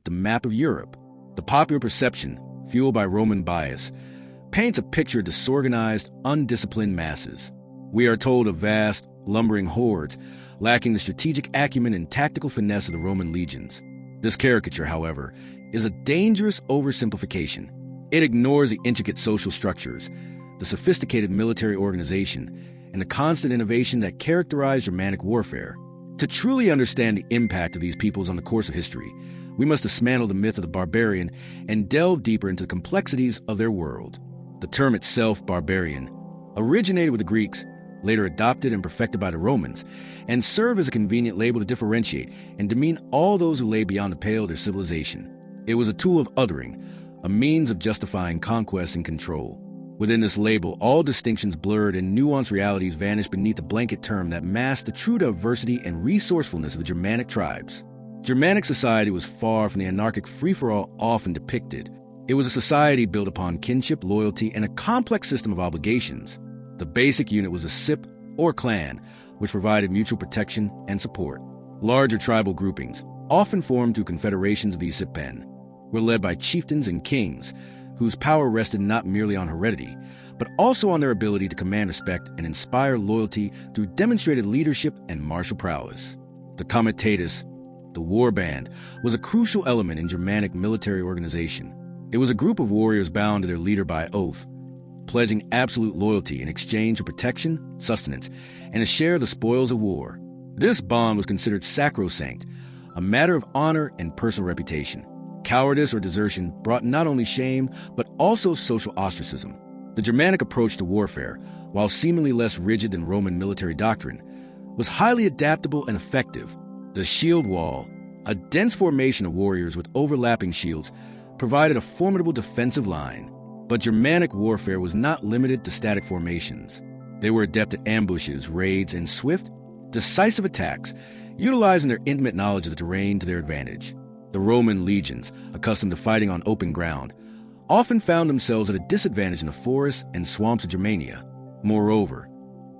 the map of Europe. The popular perception, fueled by Roman bias, paints a picture of disorganized, undisciplined masses. We are told of vast, lumbering hordes, lacking the strategic acumen and tactical finesse of the Roman legions. This caricature, however, is a dangerous oversimplification. It ignores the intricate social structures, the sophisticated military organization, and the constant innovation that characterize Germanic warfare. To truly understand the impact of these peoples on the course of history, we must dismantle the myth of the barbarian and delve deeper into the complexities of their world. The term itself, barbarian, originated with the Greeks, later adopted and perfected by the Romans, and served as a convenient label to differentiate and demean all those who lay beyond the pale of their civilization. It was a tool of othering, a means of justifying conquest and control. Within this label, all distinctions blurred and nuanced realities vanished beneath a blanket term that masked the true diversity and resourcefulness of the Germanic tribes. Germanic society was far from the anarchic free-for-all often depicted. It was a society built upon kinship, loyalty, and a complex system of obligations. The basic unit was a sip or clan, which provided mutual protection and support. Larger tribal groupings, often formed through confederations of these sipmen, were led by chieftains and kings, whose power rested not merely on heredity, but also on their ability to command respect and inspire loyalty through demonstrated leadership and martial prowess. The Comitatus, the warband, was a crucial element in Germanic military organization. It was a group of warriors bound to their leader by oath, pledging absolute loyalty in exchange for protection, sustenance, and a share of the spoils of war. This bond was considered sacrosanct, a matter of honor and personal reputation. Cowardice or desertion brought not only shame, but also social ostracism. The Germanic approach to warfare, while seemingly less rigid than Roman military doctrine, was highly adaptable and effective. The shield wall, a dense formation of warriors with overlapping shields, provided a formidable defensive line. But Germanic warfare was not limited to static formations. They were adept at ambushes, raids, and swift, decisive attacks, utilizing their intimate knowledge of the terrain to their advantage. The Roman legions, accustomed to fighting on open ground, often found themselves at a disadvantage in the forests and swamps of Germania. Moreover,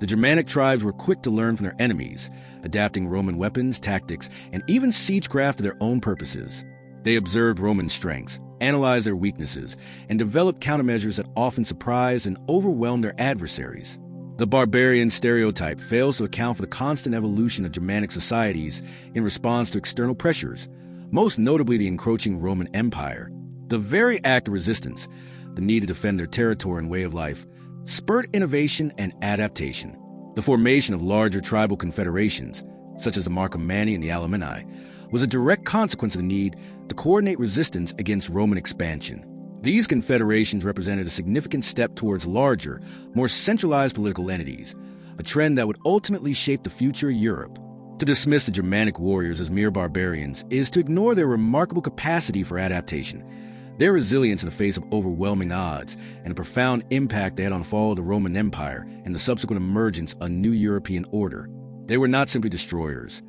the Germanic tribes were quick to learn from their enemies, adapting Roman weapons, tactics, and even siegecraft to their own purposes. They observed Roman strengths, analyzed their weaknesses, and developed countermeasures that often surprised and overwhelmed their adversaries. The barbarian stereotype fails to account for the constant evolution of Germanic societies in response to external pressures, most notably the encroaching Roman Empire. The very act of resistance, the need to defend their territory and way of life, spurred innovation and adaptation. The formation of larger tribal confederations, such as the Marcomanni and the Alemanni, was a direct consequence of the need to coordinate resistance against Roman expansion. These confederations represented a significant step towards larger, more centralized political entities, a trend that would ultimately shape the future of Europe. To dismiss the Germanic warriors as mere barbarians is to ignore their remarkable capacity for adaptation, their resilience in the face of overwhelming odds, and the profound impact they had on the fall of the Roman Empire and the subsequent emergence of a new European order. They were not simply destroyers.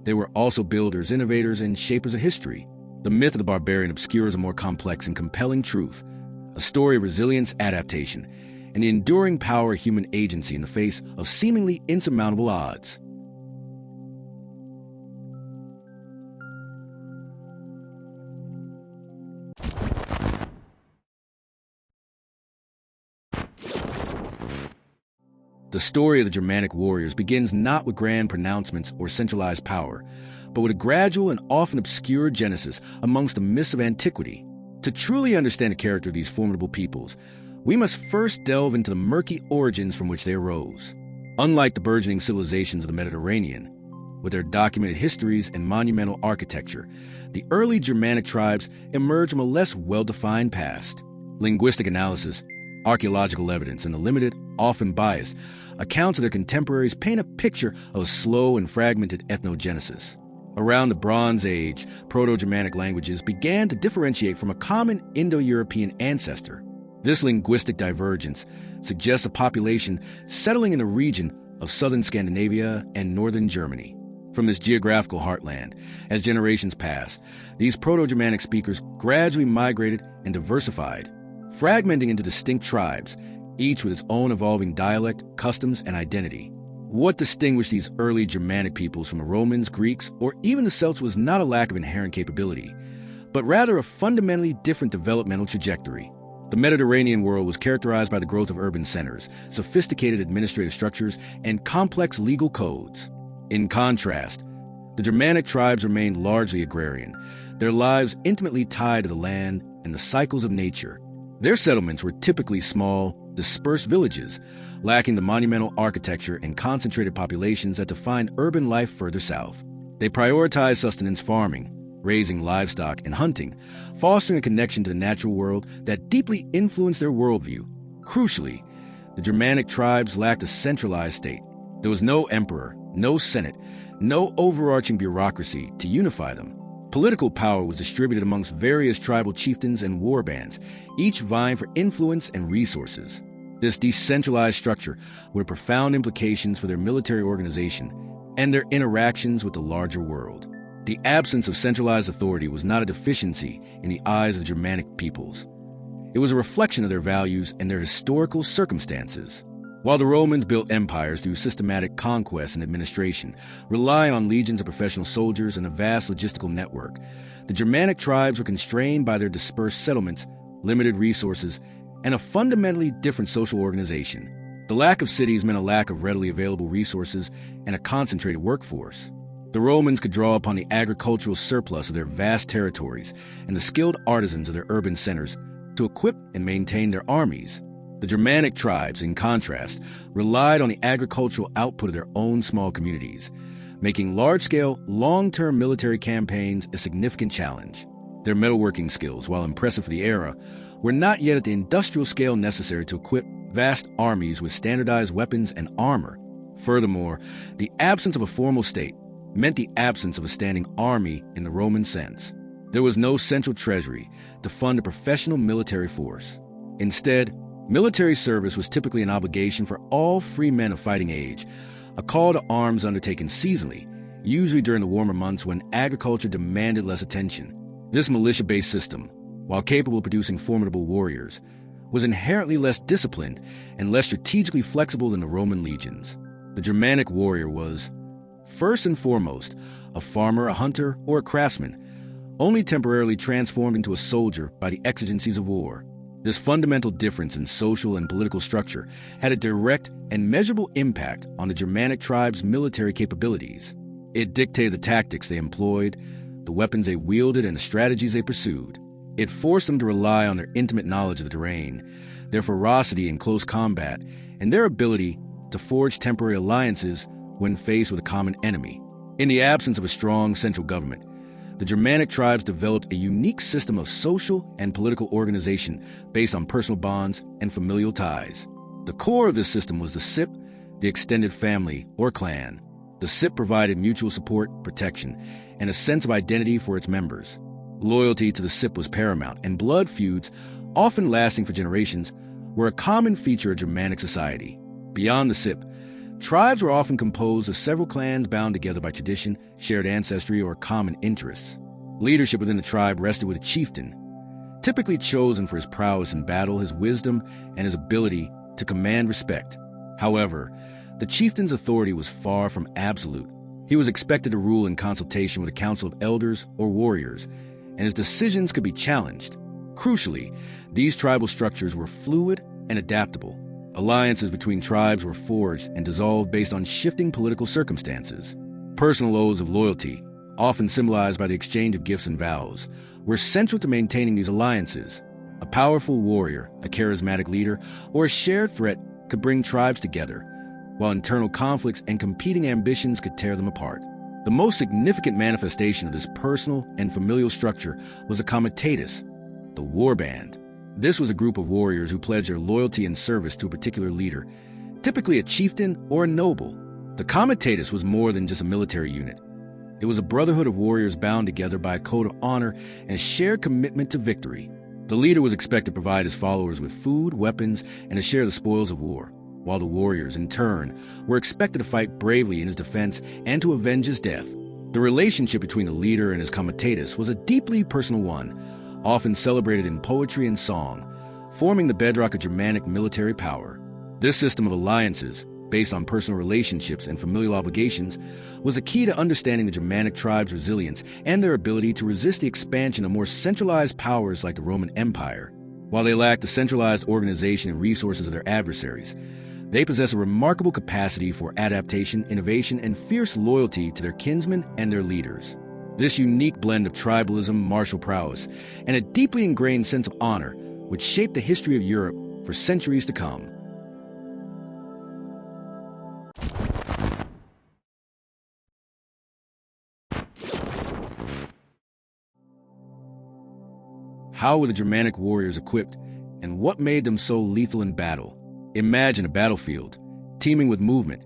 They were also builders, innovators, and shapers of history. The myth of the barbarian obscures a more complex and compelling truth, a story of resilience, adaptation, and the enduring power of human agency in the face of seemingly insurmountable odds. The story of the Germanic warriors begins not with grand pronouncements or centralized power, but with a gradual and often obscure genesis amongst the myths of antiquity. To truly understand the character of these formidable peoples, we must first delve into the murky origins from which they arose. Unlike the burgeoning civilizations of the Mediterranean, with their documented histories and monumental architecture, the early Germanic tribes emerged from a less well-defined past. Linguistic analysis, archaeological evidence, and the limited, often biased, accounts of their contemporaries paint a picture of a slow and fragmented ethnogenesis. Around the Bronze Age, proto-Germanic languages began to differentiate from a common Indo-European ancestor. This linguistic divergence suggests a population settling in the region of southern Scandinavia and northern Germany. From this geographical heartland, as generations passed, these proto-Germanic speakers gradually migrated and diversified, fragmenting into distinct tribes, each with its own evolving dialect, customs, and identity. What distinguished these early Germanic peoples from the Romans, Greeks, or even the Celts was not a lack of inherent capability, but rather a fundamentally different developmental trajectory. The Mediterranean world was characterized by the growth of urban centers, sophisticated administrative structures, and complex legal codes. In contrast, the Germanic tribes remained largely agrarian, their lives intimately tied to the land and the cycles of nature. Their settlements were typically small, dispersed villages, lacking the monumental architecture and concentrated populations that define urban life further south. They prioritized sustenance farming, raising livestock and hunting, fostering a connection to the natural world that deeply influenced their worldview. Crucially, the Germanic tribes lacked a centralized state. There was no emperor, no senate, no overarching bureaucracy to unify them. Political power was distributed amongst various tribal chieftains and warbands, each vying for influence and resources. This decentralized structure would have profound implications for their military organization and their interactions with the larger world. The absence of centralized authority was not a deficiency in the eyes of Germanic peoples. It was a reflection of their values and their historical circumstances. While the Romans built empires through systematic conquest and administration, relying on legions of professional soldiers and a vast logistical network, the Germanic tribes were constrained by their dispersed settlements, limited resources, and a fundamentally different social organization. The lack of cities meant a lack of readily available resources and a concentrated workforce. The Romans could draw upon the agricultural surplus of their vast territories and the skilled artisans of their urban centers to equip and maintain their armies. The Germanic tribes, in contrast, relied on the agricultural output of their own small communities, making large-scale, long-term military campaigns a significant challenge. Their metalworking skills, while impressive for the era, were not yet at the industrial scale necessary to equip vast armies with standardized weapons and armor. Furthermore, the absence of a formal state meant the absence of a standing army in the Roman sense. There was no central treasury to fund a professional military force. Instead, military service was typically an obligation for all free men of fighting age, a call to arms undertaken seasonally, usually during the warmer months when agriculture demanded less attention. This militia-based system, while capable of producing formidable warriors, was inherently less disciplined and less strategically flexible than the Roman legions. The Germanic warrior was, first and foremost, a farmer, a hunter, or a craftsman, only temporarily transformed into a soldier by the exigencies of war. This fundamental difference in social and political structure had a direct and measurable impact on the Germanic tribes' military capabilities. It dictated the tactics they employed, the weapons they wielded, and the strategies they pursued. It forced them to rely on their intimate knowledge of the terrain, their ferocity in close combat, and their ability to forge temporary alliances when faced with a common enemy. In the absence of a strong central government, the Germanic tribes developed a unique system of social and political organization based on personal bonds and familial ties. The core of this system was the SIP, the extended family or clan. The SIP provided mutual support, protection, and a sense of identity for its members. Loyalty to the SIP was paramount, and blood feuds, often lasting for generations, were a common feature of Germanic society. Beyond the SIP, tribes were often composed of several clans bound together by tradition, shared ancestry, or common interests. Leadership within the tribe rested with a chieftain, typically chosen for his prowess in battle, his wisdom, and his ability to command respect. However, the chieftain's authority was far from absolute. He was expected to rule in consultation with a council of elders or warriors, and his decisions could be challenged. Crucially, these tribal structures were fluid and adaptable. Alliances between tribes were forged and dissolved based on shifting political circumstances. Personal oaths of loyalty, often symbolized by the exchange of gifts and vows, were central to maintaining these alliances. A powerful warrior, a charismatic leader, or a shared threat could bring tribes together, while internal conflicts and competing ambitions could tear them apart. The most significant manifestation of this personal and familial structure was a Comitatus, the warband. This was a group of warriors who pledged their loyalty and service to a particular leader, typically a chieftain or a noble. The Comitatus was more than just a military unit. It was a brotherhood of warriors bound together by a code of honor and a shared commitment to victory. The leader was expected to provide his followers with food, weapons, and to share the spoils of war, while the warriors, in turn, were expected to fight bravely in his defense and to avenge his death. The relationship between the leader and his Comitatus was a deeply personal one, often celebrated in poetry and song, forming the bedrock of Germanic military power. This system of alliances, based on personal relationships and familial obligations, was a key to understanding the Germanic tribes' resilience and their ability to resist the expansion of more centralized powers like the Roman Empire. While they lacked the centralized organization and resources of their adversaries, they possess a remarkable capacity for adaptation, innovation, and fierce loyalty to their kinsmen and their leaders. This unique blend of tribalism, martial prowess, and a deeply ingrained sense of honor would shape the history of Europe for centuries to come. How were the Germanic warriors equipped, and what made them so lethal in battle? Imagine a battlefield, teeming with movement,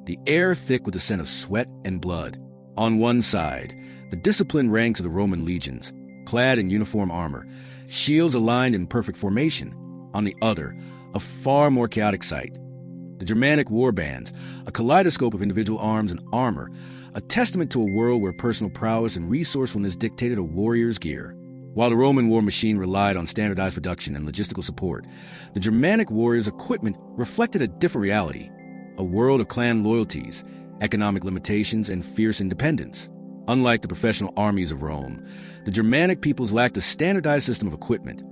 the air thick with the scent of sweat and blood. On one side, the disciplined ranks of the Roman legions, clad in uniform armor, shields aligned in perfect formation. On the other, a far more chaotic sight. The Germanic warbands, a kaleidoscope of individual arms and armor, a testament to a world where personal prowess and resourcefulness dictated a warrior's gear. While the Roman war machine relied on standardized production and logistical support, the Germanic warriors' equipment reflected a different reality, a world of clan loyalties, economic limitations, and fierce independence. Unlike the professional armies of Rome, the Germanic peoples lacked a standardized system of equipment.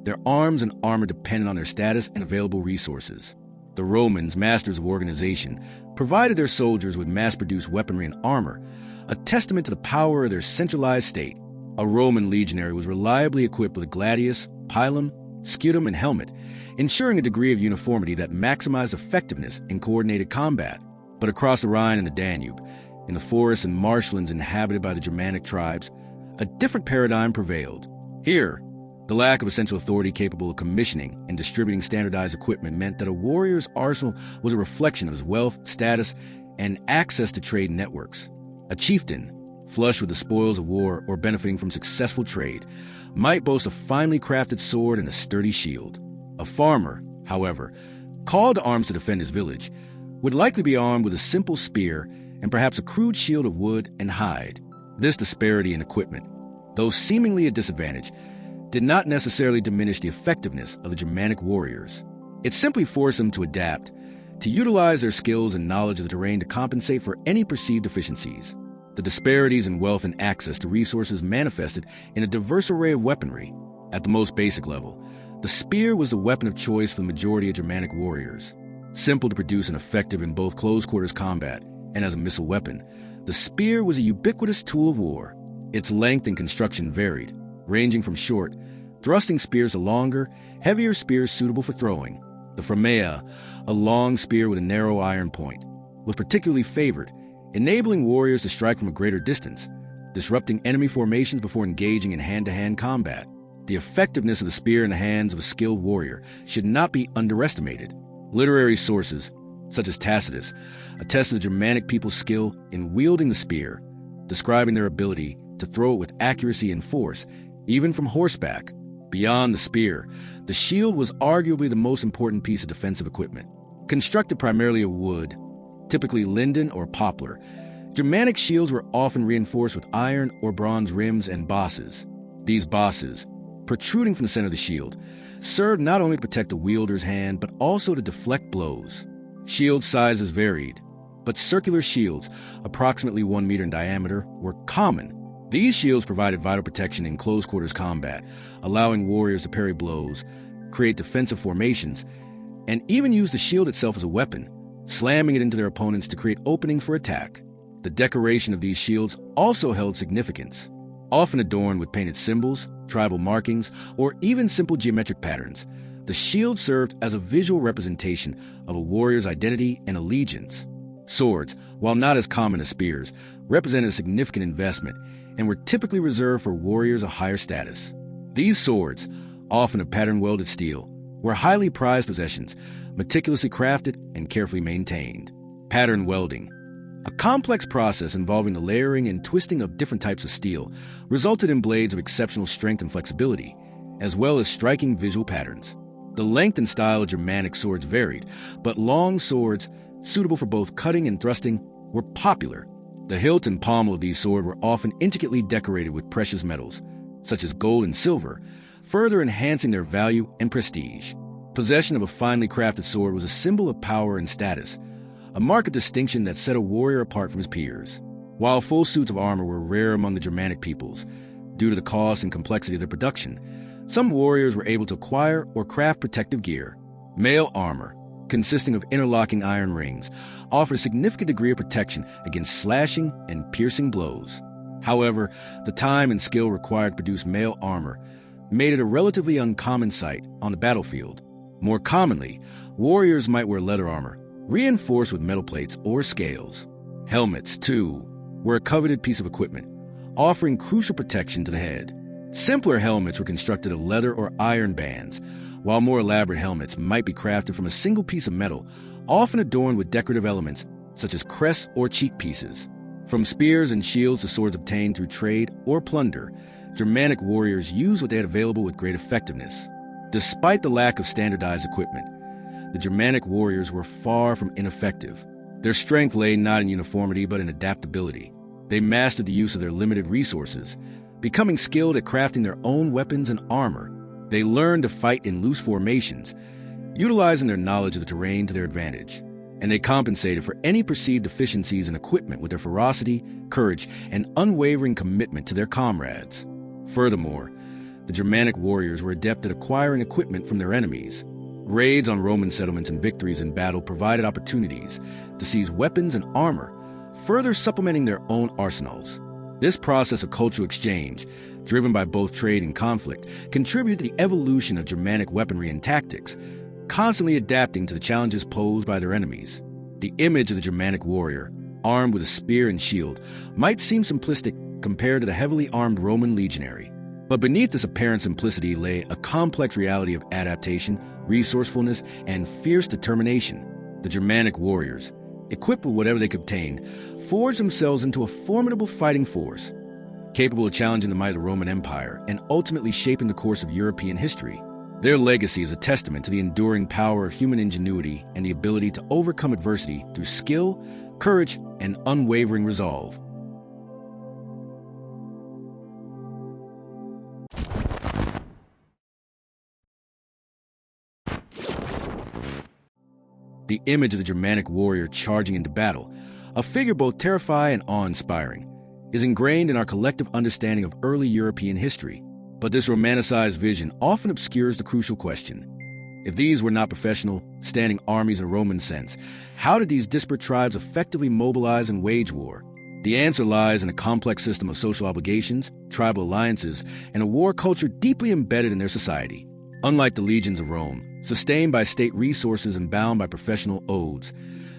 Their arms and armor depended on their status and available resources. The Romans, masters of organization, provided their soldiers with mass-produced weaponry and armor, a testament to the power of their centralized state. A Roman legionary was reliably equipped with a gladius, pilum, scutum, and helmet, ensuring a degree of uniformity that maximized effectiveness in coordinated combat. But across the Rhine and the Danube, in the forests and marshlands inhabited by the Germanic tribes, a different paradigm prevailed. Here, the lack of a central authority capable of commissioning and distributing standardized equipment meant that a warrior's arsenal was a reflection of his wealth, status, and access to trade networks. A chieftain, flush with the spoils of war or benefiting from successful trade, might boast a finely crafted sword and a sturdy shield. A farmer, however, called to arms to defend his village, would likely be armed with a simple spear and perhaps a crude shield of wood and hide. This disparity in equipment, though seemingly a disadvantage, did not necessarily diminish the effectiveness of the Germanic warriors. It simply forced them to adapt, to utilize their skills and knowledge of the terrain to compensate for any perceived deficiencies. The disparities in wealth and access to resources manifested in a diverse array of weaponry. At the most basic level, the spear was the weapon of choice for the majority of Germanic warriors. Simple to produce and effective in both close-quarters combat and as a missile weapon, the spear was a ubiquitous tool of war. Its length and construction varied, ranging from short, thrusting spears to longer, heavier spears suitable for throwing. The framea, a long spear with a narrow iron point, was particularly favored, enabling warriors to strike from a greater distance, disrupting enemy formations before engaging in hand-to-hand combat. The effectiveness of the spear in the hands of a skilled warrior should not be underestimated. Literary sources, such as Tacitus, attest to the Germanic people's skill in wielding the spear, describing their ability to throw it with accuracy and force, even from horseback. Beyond the spear, the shield was arguably the most important piece of defensive equipment. Constructed primarily of wood, typically linden or poplar, Germanic shields were often reinforced with iron or bronze rims and bosses. These bosses, protruding from the center of the shield, served not only to protect the wielder's hand, but also to deflect blows. Shield sizes varied, but circular shields, approximately 1 meter in diameter, were common. These shields provided vital protection in close-quarters combat, allowing warriors to parry blows, create defensive formations, and even use the shield itself as a weapon, slamming it into their opponents to create openings for attack. The decoration of these shields also held significance, often adorned with painted symbols, tribal markings, or even simple geometric patterns. The shield served as a visual representation of a warrior's identity and allegiance. Swords, while not as common as spears, represented a significant investment and were typically reserved for warriors of higher status. These swords, often of pattern-welded steel, were highly prized possessions, meticulously crafted and carefully maintained. Pattern welding, a complex process involving the layering and twisting of different types of steel, resulted in blades of exceptional strength and flexibility, as well as striking visual patterns. The length and style of Germanic swords varied, but long swords, suitable for both cutting and thrusting, were popular. The hilt and pommel of these swords were often intricately decorated with precious metals, such as gold and silver, further enhancing their value and prestige. Possession of a finely crafted sword was a symbol of power and status, a mark of distinction that set a warrior apart from his peers. While full suits of armor were rare among the Germanic peoples, due to the cost and complexity of their production, some warriors were able to acquire or craft protective gear. Mail armor, consisting of interlocking iron rings, offered a significant degree of protection against slashing and piercing blows. However, the time and skill required to produce mail armor made it a relatively uncommon sight on the battlefield. More commonly, warriors might wear leather armor, reinforced with metal plates or scales. Helmets, too, were a coveted piece of equipment, offering crucial protection to the head. Simpler helmets were constructed of leather or iron bands, while more elaborate helmets might be crafted from a single piece of metal, often adorned with decorative elements such as crests or cheek pieces. From spears and shields to swords obtained through trade or plunder, Germanic warriors used what they had available with great effectiveness. Despite the lack of standardized equipment, the Germanic warriors were far from ineffective. Their strength lay not in uniformity but in adaptability. They mastered the use of their limited resources, becoming skilled at crafting their own weapons and armor. They learned to fight in loose formations, utilizing their knowledge of the terrain to their advantage. And they compensated for any perceived deficiencies in equipment with their ferocity, courage, and unwavering commitment to their comrades. Furthermore, the Germanic warriors were adept at acquiring equipment from their enemies. Raids on Roman settlements and victories in battle provided opportunities to seize weapons and armor, further supplementing their own arsenals. This process of cultural exchange, driven by both trade and conflict, contributed to the evolution of Germanic weaponry and tactics, constantly adapting to the challenges posed by their enemies. The image of the Germanic warrior, armed with a spear and shield, might seem simplistic compared to the heavily armed Roman legionary. But beneath this apparent simplicity lay a complex reality of adaptation, resourcefulness, and fierce determination. The Germanic warriors, equipped with whatever they could obtain, forged themselves into a formidable fighting force, capable of challenging the might of the Roman Empire and ultimately shaping the course of European history. Their legacy is a testament to the enduring power of human ingenuity and the ability to overcome adversity through skill, courage, and unwavering resolve. The image of the Germanic warrior charging into battle, a figure both terrifying and awe-inspiring, is ingrained in our collective understanding of early European history. But this romanticized vision often obscures the crucial question. If these were not professional, standing armies in a Roman sense, how did these disparate tribes effectively mobilize and wage war? The answer lies in a complex system of social obligations, tribal alliances, and a war culture deeply embedded in their society. Unlike the legions of Rome, sustained by state resources and bound by professional oaths,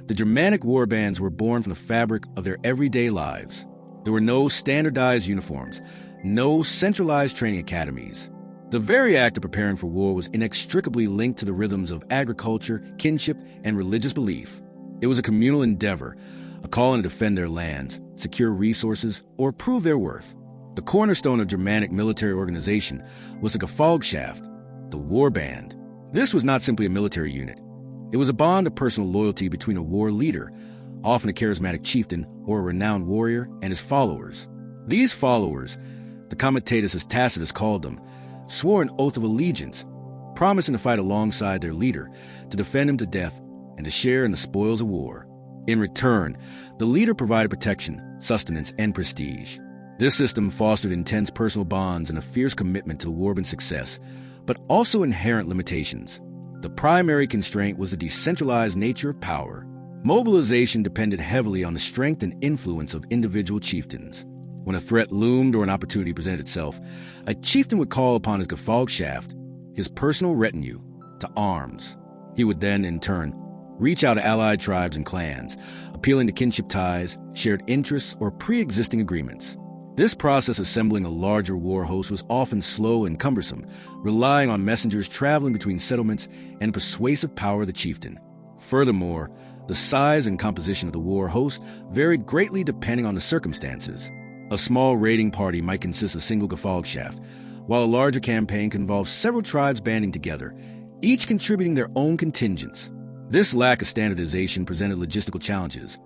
the Germanic warbands were born from the fabric of their everyday lives. There were no standardized uniforms, no centralized training academies. The very act of preparing for war was inextricably linked to the rhythms of agriculture, kinship, and religious belief. It was a communal endeavor, a calling to defend their lands, secure resources, or prove their worth. The cornerstone of Germanic military organization was the Gefolgschaft, the warband. This was not simply a military unit. It was a bond of personal loyalty between a war leader, often a charismatic chieftain or a renowned warrior, and his followers. These followers, the Comitatus as Tacitus called them, swore an oath of allegiance, promising to fight alongside their leader, to defend him to death, and to share in the spoils of war. In return, the leader provided protection, sustenance, and prestige. This system fostered intense personal bonds and a fierce commitment to the warband's success, but also inherent limitations. The primary constraint was the decentralized nature of power. Mobilization depended heavily on the strength and influence of individual chieftains. When a threat loomed or an opportunity presented itself, a chieftain would call upon his Gefolgschaft, his personal retinue, to arms. He would then, in turn, reach out to allied tribes and clans, appealing to kinship ties, shared interests, or pre-existing agreements. This process of assembling a larger war host was often slow and cumbersome, relying on messengers traveling between settlements and the persuasive power of the chieftain. Furthermore, the size and composition of the war host varied greatly depending on the circumstances. A small raiding party might consist of a single Gefolgschaft, while a larger campaign could involve several tribes banding together, each contributing their own contingents. This lack of standardization presented logistical challenges,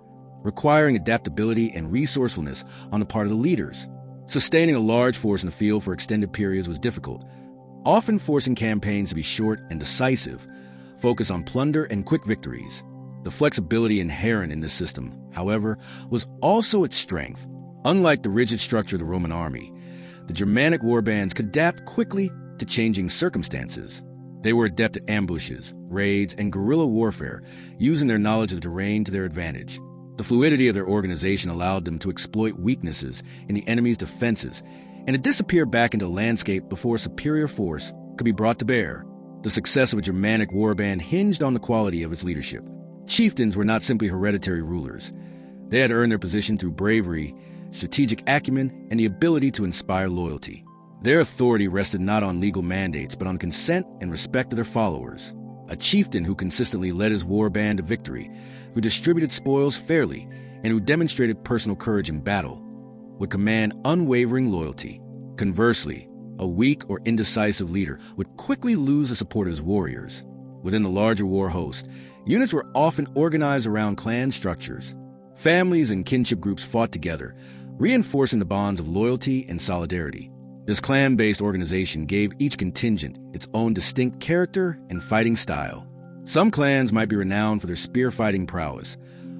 requiring adaptability and resourcefulness on the part of the leaders. Sustaining a large force in the field for extended periods was difficult, often forcing campaigns to be short and decisive, focused on plunder and quick victories. The flexibility inherent in this system, however, was also its strength. Unlike the rigid structure of the Roman army, the Germanic warbands could adapt quickly to changing circumstances. They were adept at ambushes, raids, and guerrilla warfare, using their knowledge of the terrain to their advantage. The fluidity of their organization allowed them to exploit weaknesses in the enemy's defenses and to disappear back into the landscape before a superior force could be brought to bear. The success of a Germanic warband hinged on the quality of its leadership. Chieftains were not simply hereditary rulers. They had earned their position through bravery, strategic acumen, and the ability to inspire loyalty. Their authority rested not on legal mandates, but on consent and respect of their followers. A chieftain who consistently led his warband to victory, who distributed spoils fairly, and who demonstrated personal courage in battle, would command unwavering loyalty. Conversely, a weak or indecisive leader would quickly lose the support of his warriors. Within the larger war host, units were often organized around clan structures. Families and kinship groups fought together, reinforcing the bonds of loyalty and solidarity. This clan-based organization gave each contingent its own distinct character and fighting style. Some clans might be renowned for their spear-fighting prowess,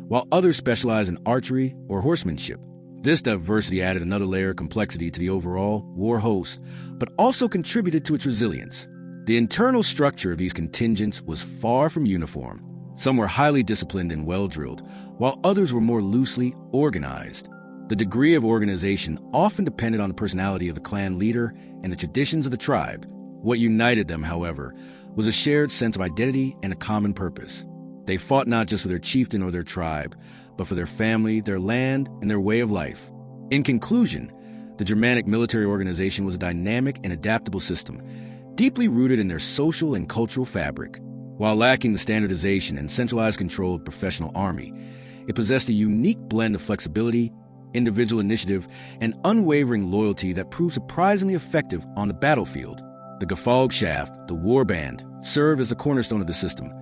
while others specialized in archery or horsemanship. This diversity added another layer of complexity to the overall war host, but also contributed to its resilience. The internal structure of these contingents was far from uniform. Some were highly disciplined and well-drilled, while others were more loosely organized. The degree of organization often depended on the personality of the clan leader and the traditions of the tribe. What united them, however, was a shared sense of identity and a common purpose. They fought not just for their chieftain or their tribe, but for their family, their land, and their way of life. In conclusion, the Germanic military organization was a dynamic and adaptable system, deeply rooted in their social and cultural fabric. While lacking the standardization and centralized control of the professional army, it possessed a unique blend of flexibility, individual initiative, and unwavering loyalty that proved surprisingly effective on the battlefield. The Gefolgschaft, the warband, served as the cornerstone of the system,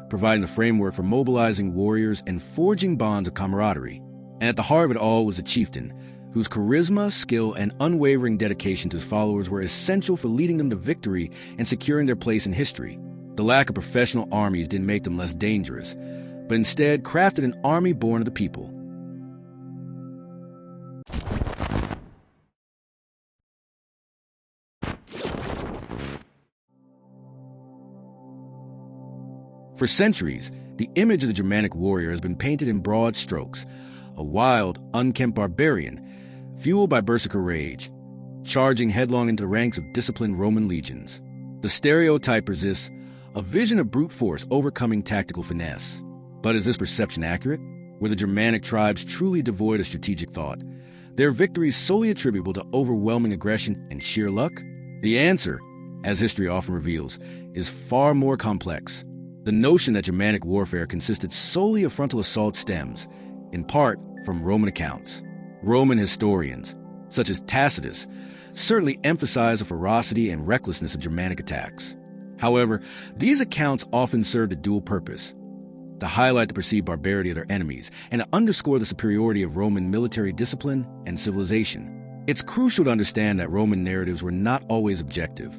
providing the framework for mobilizing warriors and forging bonds of camaraderie. And at the heart of it all was a chieftain, whose charisma, skill, and unwavering dedication to his followers were essential for leading them to victory and securing their place in history. The lack of professional armies didn't make them less dangerous, but instead crafted an army born of the people. For centuries, the image of the Germanic warrior has been painted in broad strokes: a wild, unkempt barbarian, fueled by berserker rage, charging headlong into the ranks of disciplined Roman legions. The stereotype persists, a vision of brute force overcoming tactical finesse. But is this perception accurate? Were the Germanic tribes truly devoid of strategic thought, their victories solely attributable to overwhelming aggression and sheer luck? The answer, as history often reveals, is far more complex. The notion that Germanic warfare consisted solely of frontal assault stems, in part, from Roman accounts. Roman historians, such as Tacitus, certainly emphasize the ferocity and recklessness of Germanic attacks. However, these accounts often served a dual purpose: to highlight the perceived barbarity of their enemies and to underscore the superiority of Roman military discipline and civilization. It's crucial to understand that Roman narratives were not always objective.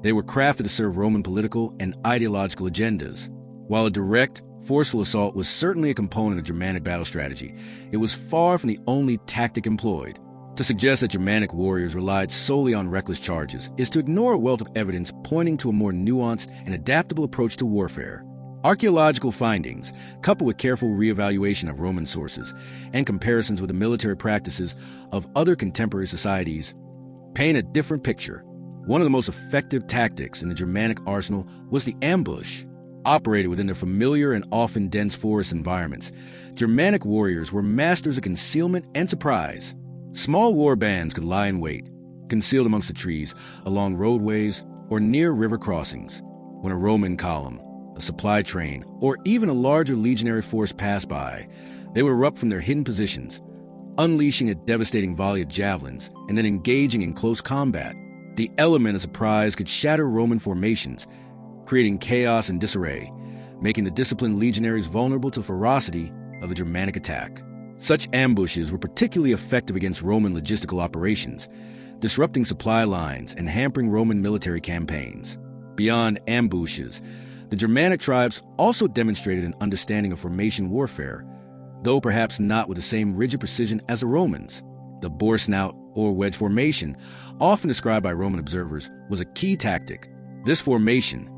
They were crafted to serve Roman political and ideological agendas. While a direct, forceful assault was certainly a component of Germanic battle strategy, it was far from the only tactic employed. To suggest that Germanic warriors relied solely on reckless charges is to ignore a wealth of evidence pointing to a more nuanced and adaptable approach to warfare. Archaeological findings, coupled with careful reevaluation of Roman sources and comparisons with the military practices of other contemporary societies, paint a different picture. One of the most effective tactics in the Germanic arsenal was the ambush. Operated within their familiar and often dense forest environments, Germanic warriors were masters of concealment and surprise. Small war bands could lie in wait, concealed amongst the trees, along roadways, or near river crossings. When a Roman column, a supply train, or even a larger legionary force passed by, they would erupt from their hidden positions, unleashing a devastating volley of javelins and then engaging in close combat. The element of surprise could shatter Roman formations, creating chaos and disarray, making the disciplined legionaries vulnerable to the ferocity of the Germanic attack. Such ambushes were particularly effective against Roman logistical operations, disrupting supply lines and hampering Roman military campaigns. Beyond ambushes, The Germanic tribes also demonstrated an understanding of formation warfare, though perhaps not with the same rigid precision as the Romans. The boar snout, or wedge formation, often described by Roman observers, was a key tactic. This formation,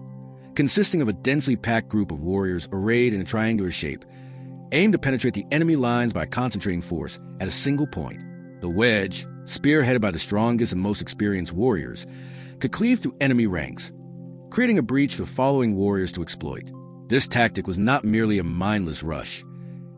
consisting of a densely packed group of warriors arrayed in a triangular shape, aimed to penetrate the enemy lines by concentrating force at a single point. The wedge, spearheaded by the strongest and most experienced warriors, could cleave through enemy ranks, creating a breach for following warriors to exploit. This tactic was not merely a mindless rush.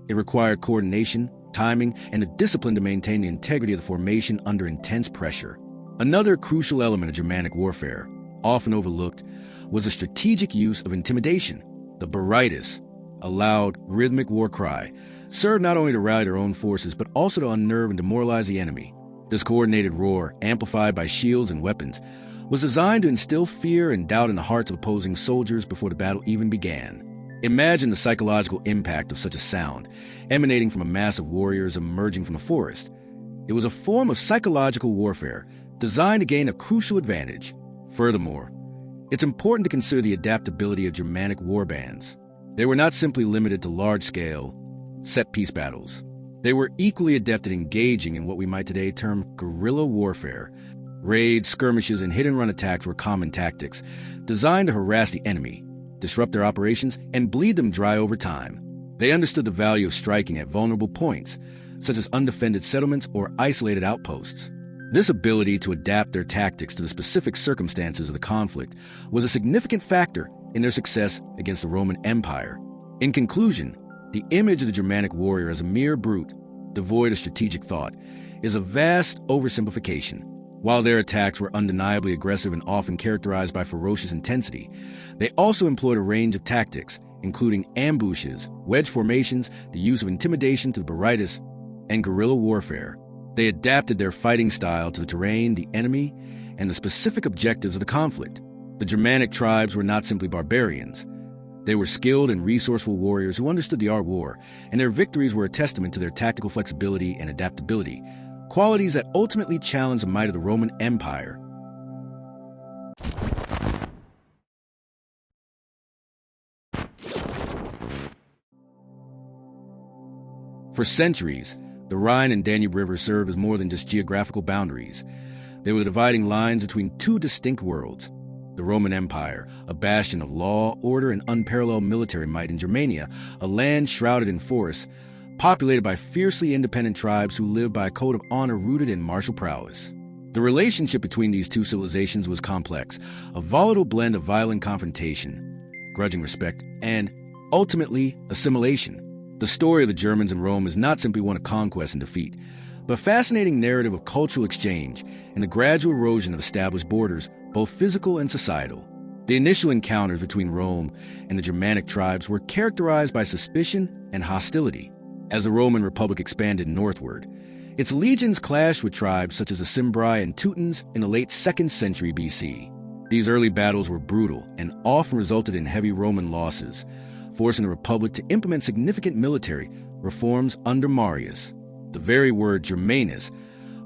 It required coordination, timing, and a discipline to maintain the integrity of the formation under intense pressure. Another crucial element of Germanic warfare, often overlooked, was the strategic use of intimidation. The birthright, a loud, rhythmic war cry, served not only to rally their own forces, but also to unnerve and demoralize the enemy. This coordinated roar, amplified by shields and weapons, was designed to instill fear and doubt in the hearts of opposing soldiers before the battle even began. Imagine the psychological impact of such a sound, emanating from a mass of warriors emerging from a forest. It was a form of psychological warfare designed to gain a crucial advantage. Furthermore, it's important to consider the adaptability of Germanic warbands. They were not simply limited to large-scale, set-piece battles. They were equally adept at engaging in what we might today term guerrilla warfare. Raids, skirmishes, and hit-and-run attacks were common tactics, designed to harass the enemy, disrupt their operations, and bleed them dry over time. They understood the value of striking at vulnerable points, such as undefended settlements or isolated outposts. This ability to adapt their tactics to the specific circumstances of the conflict was a significant factor in their success against the Roman Empire. In conclusion, the image of the Germanic warrior as a mere brute, devoid of strategic thought, is a vast oversimplification. While their attacks were undeniably aggressive and often characterized by ferocious intensity, they also employed a range of tactics, including ambushes, wedge formations, the use of intimidation to the birthright, and guerrilla warfare. They adapted their fighting style to the terrain, the enemy, and the specific objectives of the conflict. The Germanic tribes were not simply barbarians. They were skilled and resourceful warriors who understood the art of war, and their victories were a testament to their tactical flexibility and adaptability, qualities that ultimately challenged the might of the Roman Empire. For centuries, the Rhine and Danube rivers served as more than just geographical boundaries. They were the dividing lines between two distinct worlds. The Roman Empire, a bastion of law, order, and unparalleled military might in Germania, a land shrouded in forests, populated by fiercely independent tribes who lived by a code of honor rooted in martial prowess. The relationship between these two civilizations was complex, a volatile blend of violent confrontation, grudging respect, and, ultimately, assimilation. The story of the Germans in Rome is not simply one of conquest and defeat, but a fascinating narrative of cultural exchange and the gradual erosion of established borders, both physical and societal. The initial encounters between Rome and the Germanic tribes were characterized by suspicion and hostility. As the Roman Republic expanded northward, its legions clashed with tribes such as the Cimbri and Teutons in the late 2nd century BC. These early battles were brutal and often resulted in heavy Roman losses, forcing the Republic to implement significant military reforms under Marius. The very word Germanus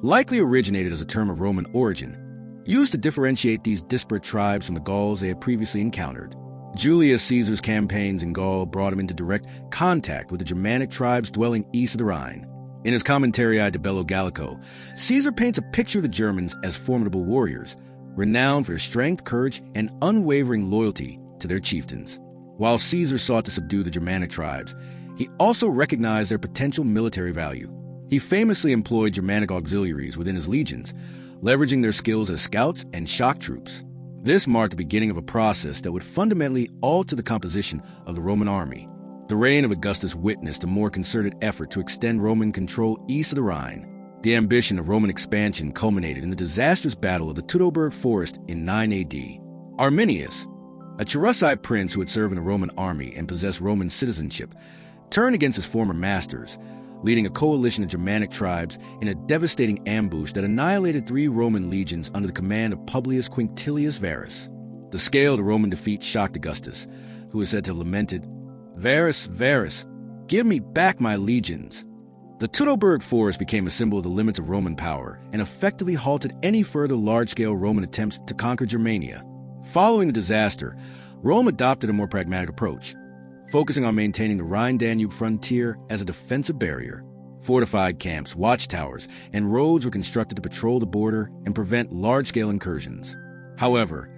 likely originated as a term of Roman origin, used to differentiate these disparate tribes from the Gauls they had previously encountered. Julius Caesar's campaigns in Gaul brought him into direct contact with the Germanic tribes dwelling east of the Rhine. In his Commentary de Bello Gallico, Caesar paints a picture of the Germans as formidable warriors, renowned for their strength, courage, and unwavering loyalty to their chieftains. While Caesar sought to subdue the Germanic tribes, he also recognized their potential military value. He famously employed Germanic auxiliaries within his legions, leveraging their skills as scouts and shock troops. This marked the beginning of a process that would fundamentally alter the composition of the Roman army. The reign of Augustus witnessed a more concerted effort to extend Roman control east of the Rhine. The ambition of Roman expansion culminated in the disastrous Battle of the Teutoburg Forest in 9 AD. Arminius, a Cherusite prince who had served in the Roman army and possessed Roman citizenship, turned against his former masters, leading a coalition of Germanic tribes in a devastating ambush that annihilated 3 Roman legions under the command of Publius Quinctilius Varus. The scale of the Roman defeat shocked Augustus, who is said to have lamented, "Varus, Varus, give me back my legions." The Teutoburg Forest became a symbol of the limits of Roman power and effectively halted any further large-scale Roman attempts to conquer Germania. Following the disaster, Rome adopted a more pragmatic approach, focusing on maintaining the Rhine-Danube frontier as a defensive barrier. Fortified camps, watchtowers, and roads were constructed to patrol the border and prevent large-scale incursions. However,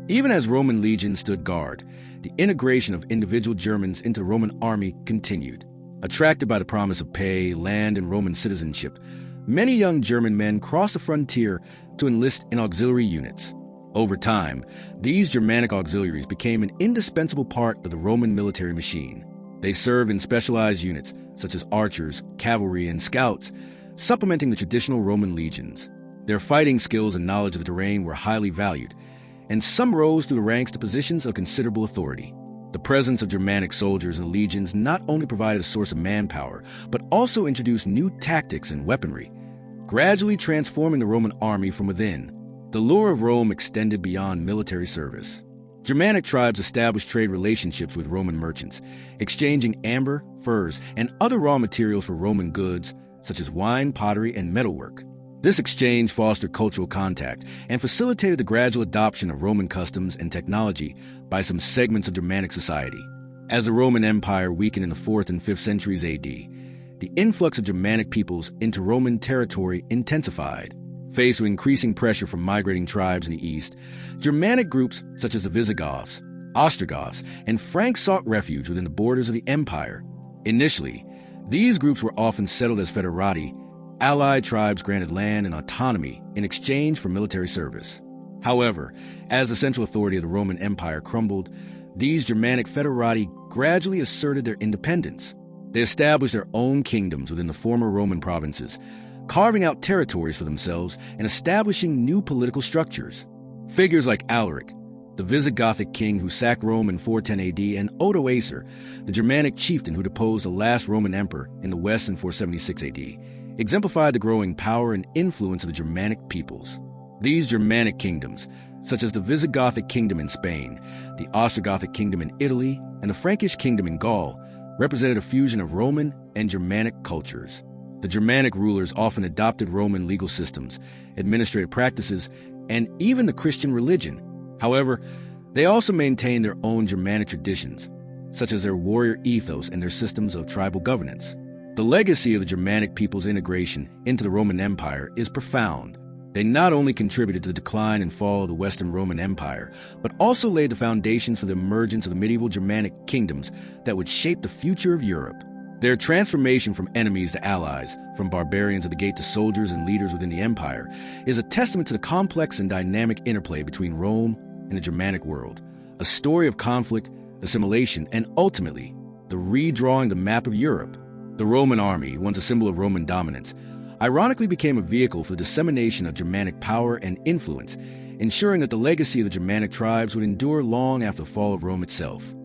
even as Roman legions stood guard, the integration of individual Germans into the Roman army continued. Attracted by the promise of pay, land, and Roman citizenship, many young German men crossed the frontier to enlist in auxiliary units. Over time, these Germanic auxiliaries became an indispensable part of the Roman military machine. They served in specialized units, such as archers, cavalry, and scouts, supplementing the traditional Roman legions. Their fighting skills and knowledge of the terrain were highly valued, and some rose through the ranks to positions of considerable authority. The presence of Germanic soldiers in the legions not only provided a source of manpower, but also introduced new tactics and weaponry, gradually transforming the Roman army from within. The lure of Rome extended beyond military service. Germanic tribes established trade relationships with Roman merchants, exchanging amber, furs, and other raw materials for Roman goods, such as wine, pottery, and metalwork. This exchange fostered cultural contact and facilitated the gradual adoption of Roman customs and technology by some segments of Germanic society. As the Roman Empire weakened in the 4th and 5th centuries AD, the influx of Germanic peoples into Roman territory intensified. Faced with increasing pressure from migrating tribes in the east, Germanic groups such as the Visigoths, Ostrogoths, and Franks sought refuge within the borders of the empire. Initially, these groups were often settled as foederati. Allied tribes granted land and autonomy in exchange for military service. However, as the central authority of the Roman Empire crumbled, these Germanic foederati gradually asserted their independence. They established their own kingdoms within the former Roman provinces, carving out territories for themselves and establishing new political structures. Figures like Alaric, the Visigothic king who sacked Rome in 410 AD, and Odoacer, the Germanic chieftain who deposed the last Roman emperor in the west in 476 AD, exemplified the growing power and influence of the Germanic peoples. These Germanic kingdoms, such as the Visigothic kingdom in Spain, the Ostrogothic kingdom in Italy, and the Frankish kingdom in Gaul, represented a fusion of Roman and Germanic cultures. The Germanic rulers often adopted Roman legal systems, administrative practices, and even the Christian religion. However, they also maintained their own Germanic traditions, such as their warrior ethos and their systems of tribal governance. The legacy of the Germanic people's integration into the Roman Empire is profound. They not only contributed to the decline and fall of the Western Roman Empire, but also laid the foundations for the emergence of the medieval Germanic kingdoms that would shape the future of Europe. Their transformation from enemies to allies, from barbarians of the gate to soldiers and leaders within the empire, is a testament to the complex and dynamic interplay between Rome and the Germanic world, a story of conflict, assimilation, and ultimately, the redrawing the map of Europe. The Roman army, once a symbol of Roman dominance, ironically became a vehicle for the dissemination of Germanic power and influence, ensuring that the legacy of the Germanic tribes would endure long after the fall of Rome itself.